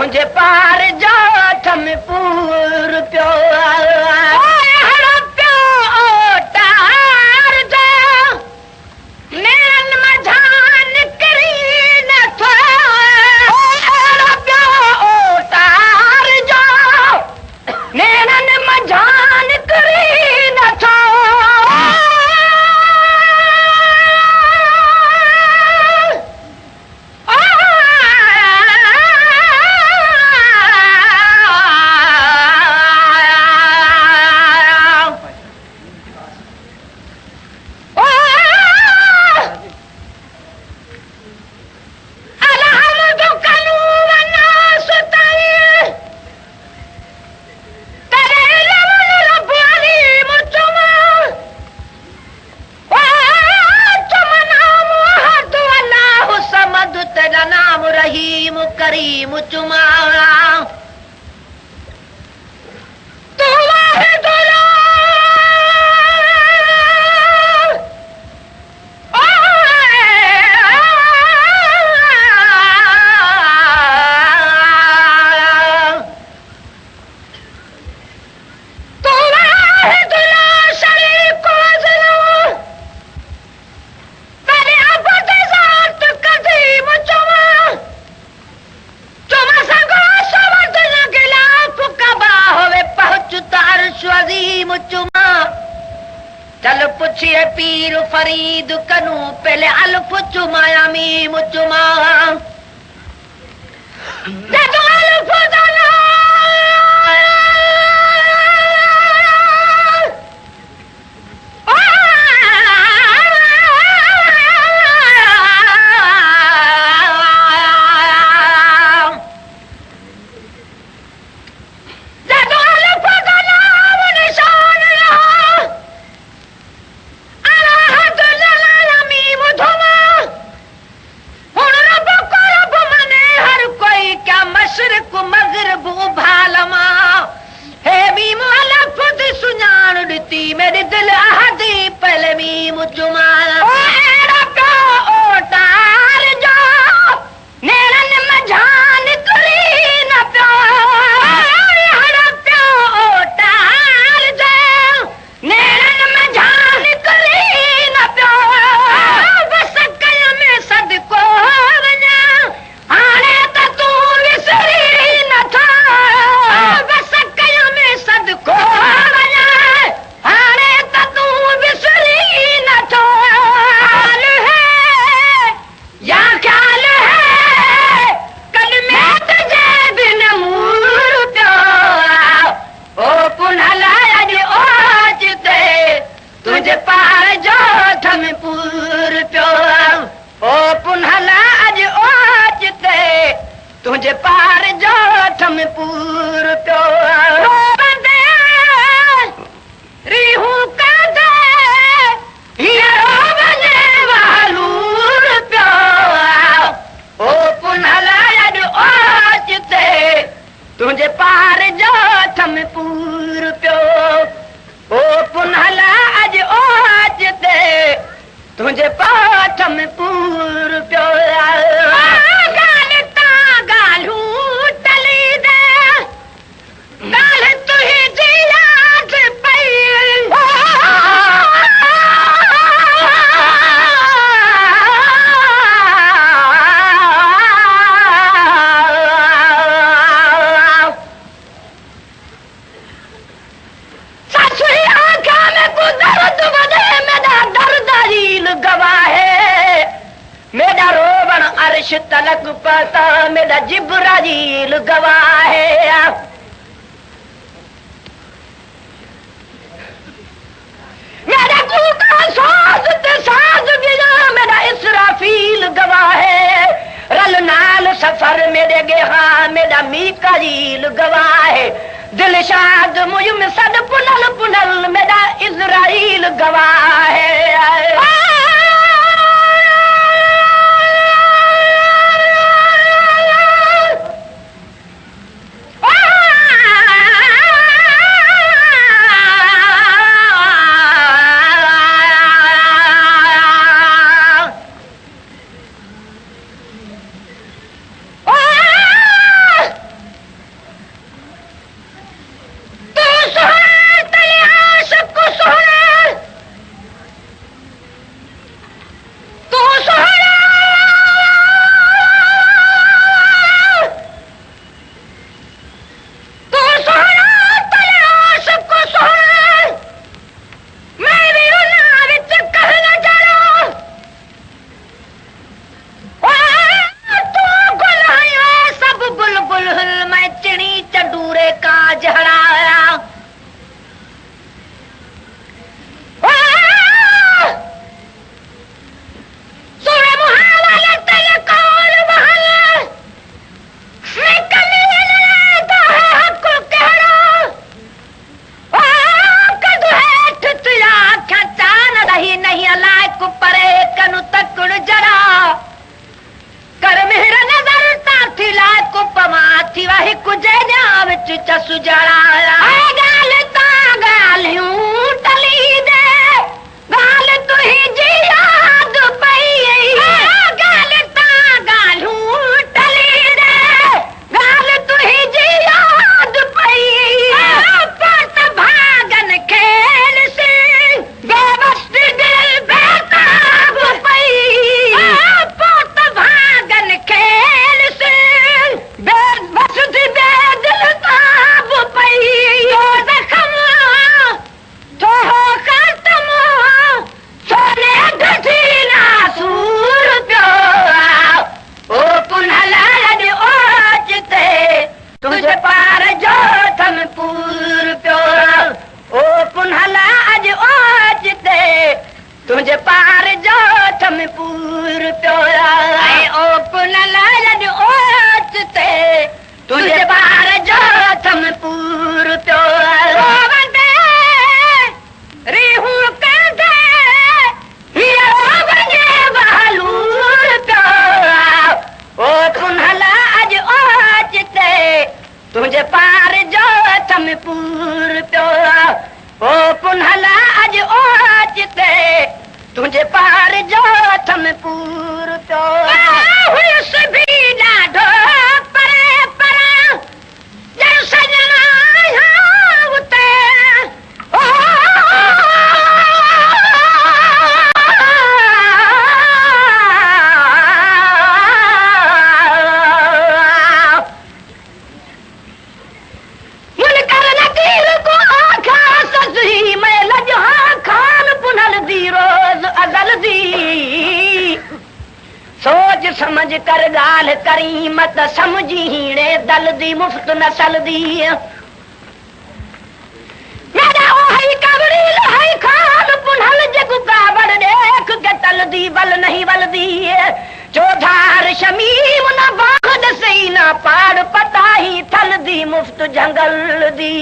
तुझे पार जो थम पूर प्यो हड़ा प्यो तार जो नैन मझान करी न थो हड़ा प्यो तार जो नैन मझान करी न थो करीम चुमारा तू वाहिदुल्ला तू वाहिदुल्ला शरीक वज़नु तेरे अबद ज़ात कदीम चुमा तुम संगो समझ लगला फुकबा होवे पहुंचता अर्श अज़ीम चुमा चल पुछिए पीर फरीद कनू पहले अल्फ चुमाया मीम चुमा जदो अल्फ दला मेरे दिल आहदी पहले मीम चुमाया तार जो नैनन मझान करी न प्यो प्यो तार जो नैनन मझान करी न प्यो बस कल में सदको वञा हाणे त तू विसरी न था बस कल में सदको तुझे पार जो थम पूर प्यो ओ पुनहला अज ओचते तुझे पार जो थम पूर प्यो बंदे रिहू का दे हीरो बने वालूर प्यो ओ पुनहला अज ओचते तुझे पार जो थम पूर प्यो ओ पुनहला अज ओचते तुझे पाठ में पूर प्यो गाल ता गालू तली दे गाल तुही जी याद पई मेरा रोबन अर्श तलक पता मेरा जिब्राइल गवाह है मेरा कूका साज ते साज गिया मेरा इसराफील गवाह है रल नाल सफर मेरे गेहा मेरा मीकाईल गवाह है दिलशाद मुयुम सद पुनल पुनल मेरा इज़राइल गवाह है हिकु जॾा विच चस जड़ा गाल ता गालियूं टली दे गाल तुंहिंजी याद पई गाल ता गालियूं टली दे गाल तुंहिंजी याद पई पुट भागन खेल से बेवस्त दिल बेताब पई पुट भागन खेल से बेवस्त दिल ताब पई जख्म तो हो खत्म सोने घसी नासूर पियो ओ पुनला लॾ ओचते तुझे पार जो थम पूर पियो ओ पुनला अॼ ओचते तुझे पार जो थम पूर पियो ओ पुनला लॾ ओचते तुझे पार जो थम पूर पियो रीहू कंदे बहलूर पियो ओ पुनला अॼ ओचते तुझे पार जो थम पूर पियो ओ पुनला अॼ ओचते तुझे पार जो थम पूर पियो हुयसि बि ॾाढो परे परे ॼण सॼणा उते सोच समझ कर गाल करी मत समझी हीणे दल दी मुफ्त नसल दी मेरा ओही कबरी लहई खाल पुनल जग कावड़ देख के तल दी बल नहीं बल दी चौधार शमीम न बाद सही न पाड़ पता ही थल दी मुफ्त जंगल दी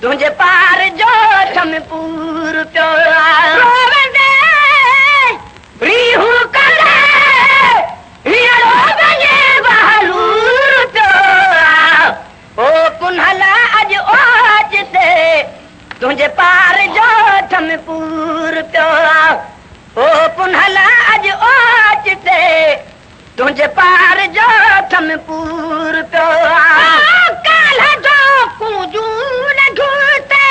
तुझे पार जो थम पूर पियो रीहू कंदे हीरो बजे बहलूर पियो ओ पुनला अॼ ओचते तुझे पार जो थम पूर पियो ओ पुनला अॼ ओचते तुझे पार जो थम पूर पियो काल जो कूजू न घुते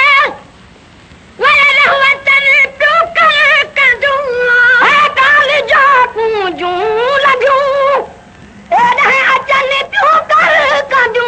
वरे वतन पियो कर कदू काल जो कूजू लॻियो एॾे अचन पियो कर कदू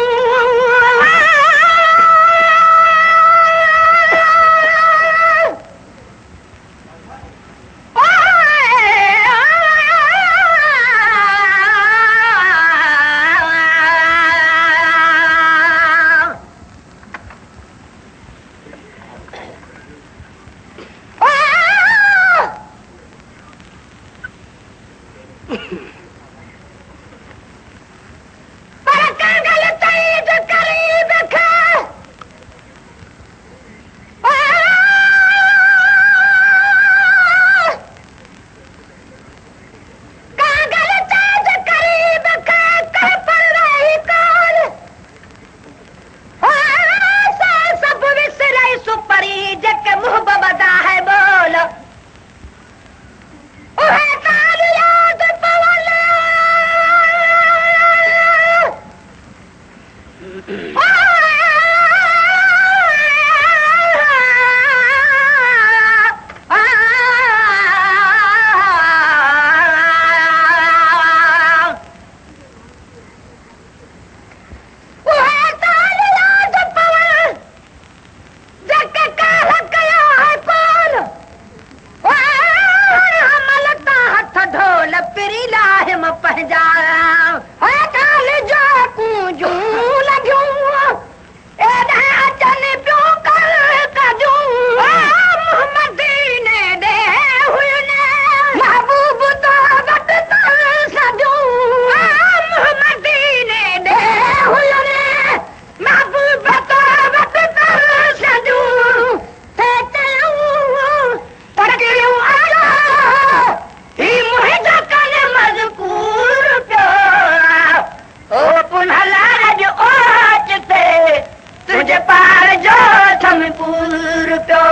थम पूर पियो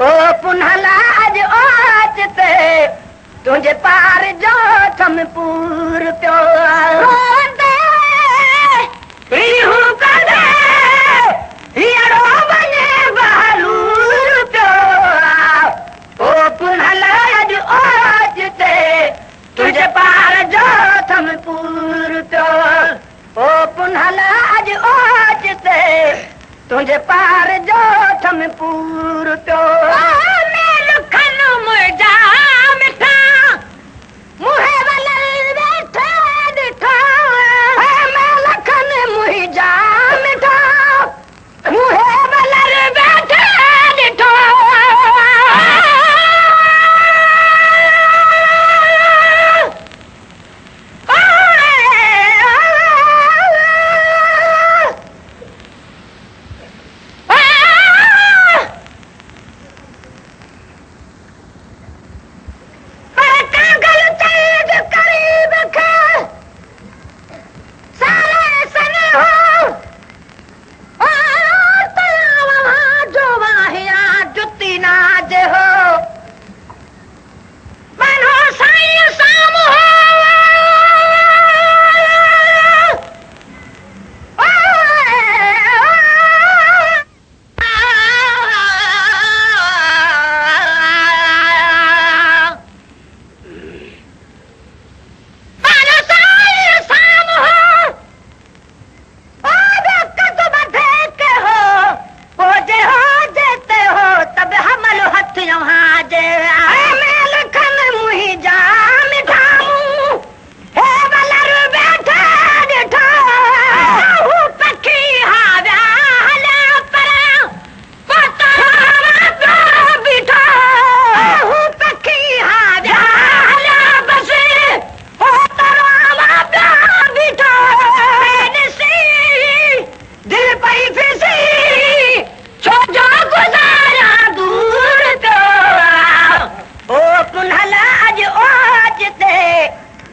ओ पुनः लाज ओचते तुंहिंजे पार जो थम पूर पियो रीहू कंदे हीअरो वञे बहलूर पियो ओ पुनः लाज ओचते तुंहिंजे पार जो थम पूर पियो ओ पुनः लाज ओचते तुंहिंजे पार जो थम पूर पियो लखनि मुंहिंजा मिठा मुंहिं वलल वेठा ॾिठा लखनि मुंहिंजा मिठा मुंहिं वलल वेठा ॾिठो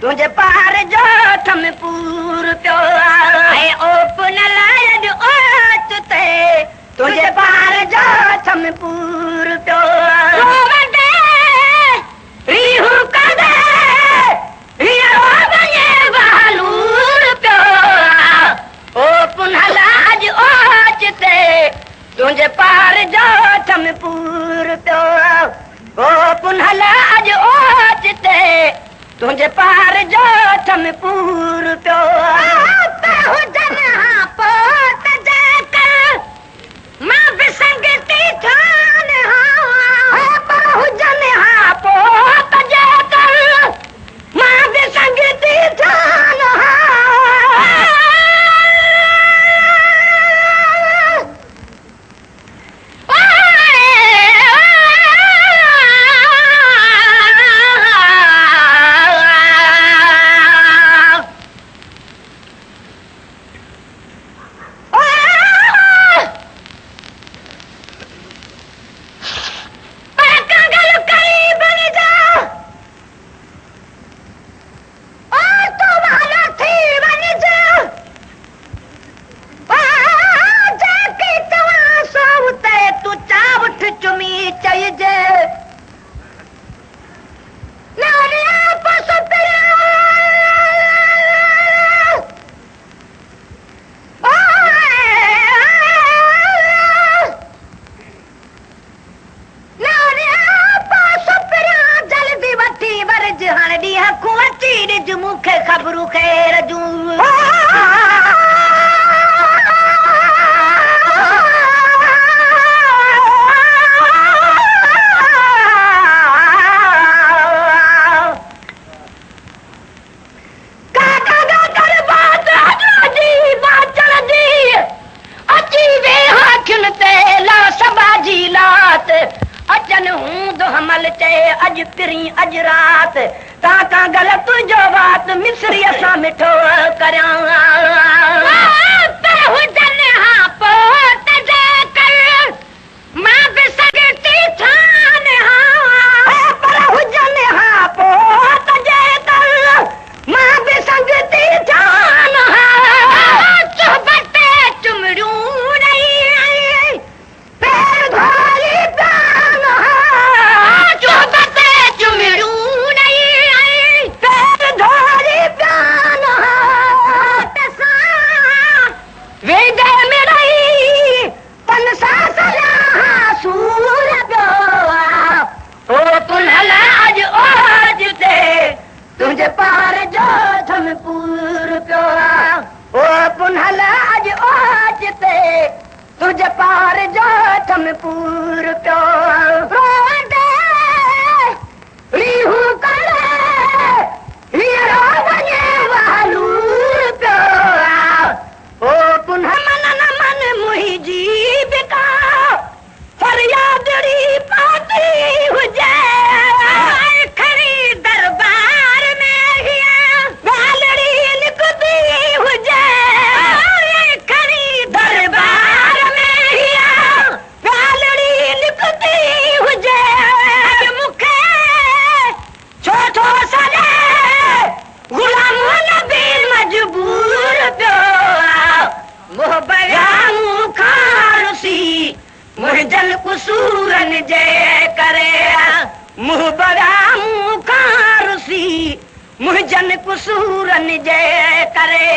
तुंहिंजे पार जो थम पूर पियो ओ पुनः लाज ओचते तुंहिंजे पार जो थम पूर पियो रीहू कंदे हीअरो वञे बहलूर पियो ओ पुनः लाज ओचते तुंहिंजे पार जो थम पूर पियो ओ पुनः लाज ओचते तुंहिंजे पार जो थम पूर पियो हुजनि हा पोइ त जेकर मां बि संगती ठान हा हुजनि हा पोइ त जेकर मां बि संगती ठान हा ख़बरूं ख़ैर जूं अचन हूं दोहमल चए अज पिरी अज रात ताका गलत जो बात मिस्री असां मिठो करियां पर हुजन हा पोत जे कर मां बि सगती ठान हा पर हुजन हा पोत जे कर मां बि सगती ठान हा चुबते चुमड़ू रही समपूर पियो रोंदे रीहू करे हीरो वञे वालूर पियो ओ पुनः मन न मन मुंहिंजी बिका फरियादड़ी पाती हुजे खड़ी दरबार में हिया गालड़ी लिखती हुजे खड़ी दरबार में हिया गालड़ी लिखती हुजे मुखे छो छो सॾे गुलाम नबी मजबूर पियो मोहबयामूं खारसी मुंहिंजन कुसूरन जे करे मुहबरामूं खारसी मुंहिंजन कुसूरन जे करे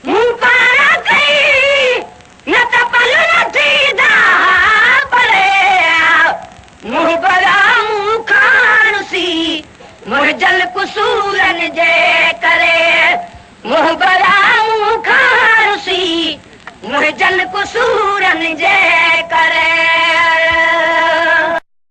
मूं पारा कई न त